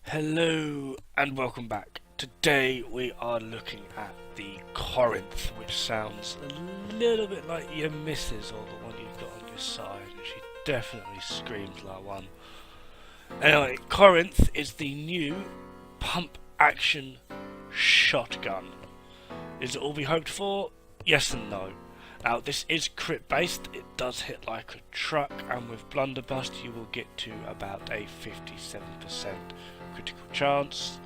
Hello and welcome back. Today we are looking at the Corinth, which sounds a little bit like your missus or the one you've got on your side, and she definitely screams like one. Anyway, Corinth is the new pump action shotgun. Is it all we hoped for? Yes and no. Now this is crit based, it does hit like a truck, and with blunderbuss you will get to about a 57% critical chance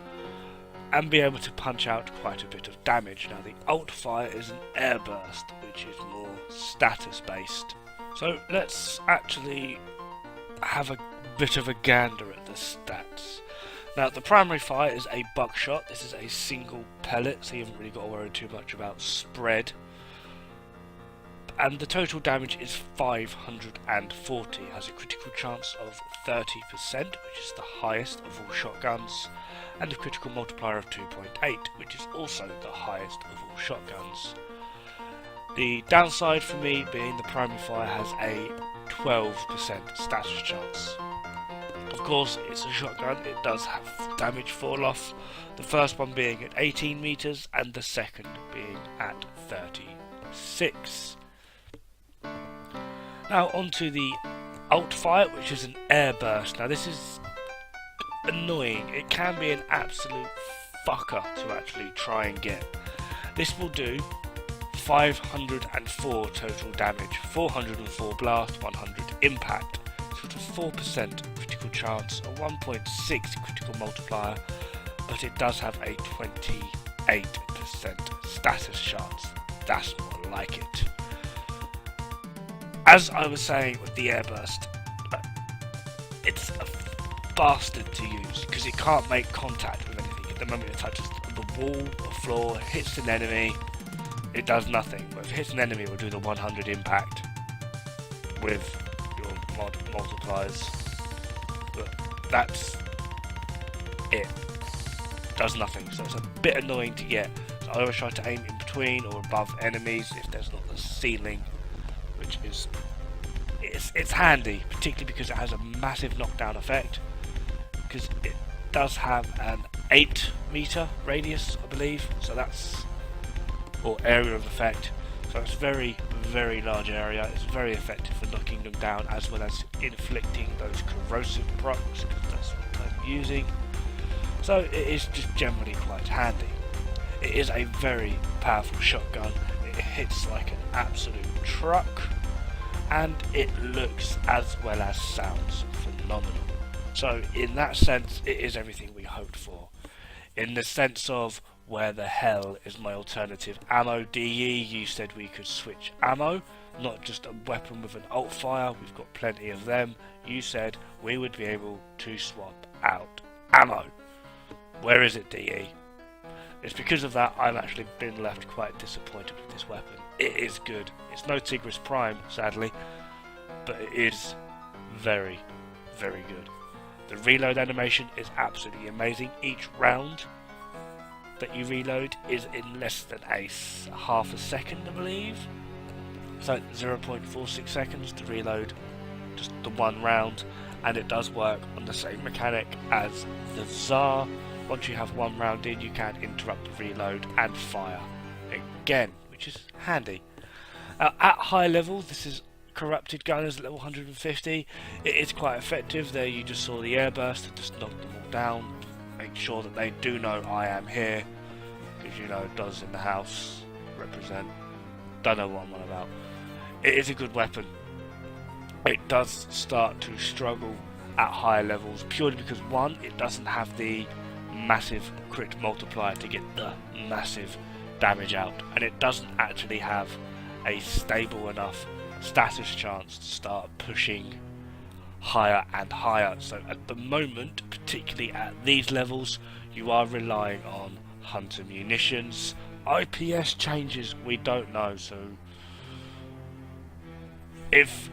and be able to punch out quite a bit of damage. Now the alt fire is an air burst, which is more status based. So let's actually have a bit of a gander at the stats. Now the primary fire is a buckshot. This is a single pellet, so you haven't really got to worry too much about spread. And the total damage is 540, has a critical chance of 30%, which is the highest of all shotguns, and a critical multiplier of 2.8, which is also the highest of all shotguns. The downside for me being the primary fire has a 12% status chance. Of course, it's a shotgun, it does have damage fall off, the first one being at 18 meters and the second being at 36. Now onto the alt fire, which is an air burst. Now this is annoying. It can be an absolute fucker to actually try and get. This will do 504 total damage, 404 blast, 100 impact, sort of 4% critical chance, a 1.6 critical multiplier, but it does have a 28% status chance. That's more like it. As I was saying with the airburst, it's a bastard to use because it can't make contact with anything. At the moment it touches the wall, the floor, hits an enemy, it does nothing. But if it hits an enemy, it will do the 100 impact with your multipliers. But that's it. Does nothing. So it's a bit annoying to get. So I always try to aim in between or above enemies if there's not the ceiling, which is it's handy, particularly because it has a massive knockdown effect, because it does have an 8 meter radius, I believe, so that's, or area of effect, so it's very large area. It's very effective for knocking them down as well as inflicting those corrosive procs, because that's what I'm using. So it is just generally quite handy. It is a very powerful shotgun. It hits like an absolute truck, and it looks as well as sounds phenomenal. So in that sense, it is everything we hoped for. In the sense of where the hell is my alternative ammo, DE? You said we could switch ammo, not just a weapon with an alt fire. We've got plenty of them. You said we would be able to swap out ammo. Where is it, DE? It's because of that I've actually been left quite disappointed with this weapon. It is good. It's no Tigris Prime, sadly, but it is very good. The reload animation is absolutely amazing. Each round that you reload is in less than half a second, I believe. So 0.46 seconds to reload just the one round, and it does work on the same mechanic as the Tsar. Once you have one round in, you can interrupt the reload and fire again, which is handy. At high levels, this is corrupted gunners at level 150. It is quite effective. There you just saw the airburst, just knock them all down. Make sure that they do know I am here, because you know does in the house represent. Don't know what I'm on about. It is a good weapon. It does start to struggle at higher levels purely because one, it doesn't have the massive crit multiplier to get the massive damage out, and it doesn't actually have a stable enough status chance to start pushing higher and higher. So at the moment, particularly at these levels, you are relying on hunter munitions. IPS changes, we don't know, so if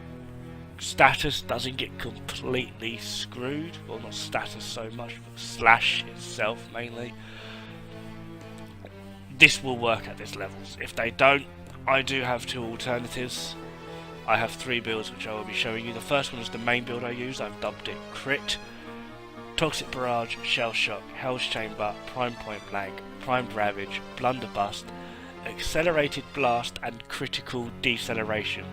status doesn't get completely screwed, well, not status so much, but slash itself mainly, this will work at these levels. If they don't, I do have two alternatives. I have three builds which I will be showing you. The first one is the main build I use. I've dubbed it Crit. Toxic Barrage, Shell Shock, Hell's Chamber, Prime Point Blank, Primed Ravage, Blunderbuss, Accelerated Blast and Critical Deceleration.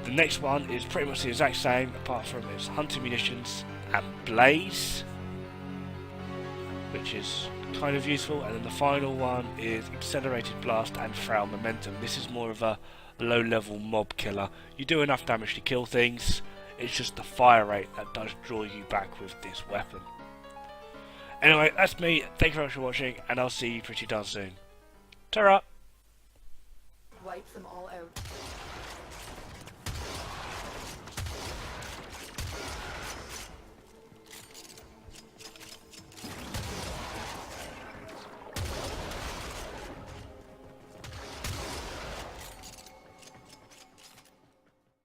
The next one is pretty much the exact same, apart from it's Hunting Munitions and Blaze, which is kind of useful, and then the final one is Accelerated Blast and Frail Momentum. This is more of a low level mob killer. You do enough damage to kill things, it's just the fire rate that does draw you back with this weapon. Anyway, that's me, thank you very much for watching, and I'll see you pretty darn soon. Ta-ra! Wipe them all out.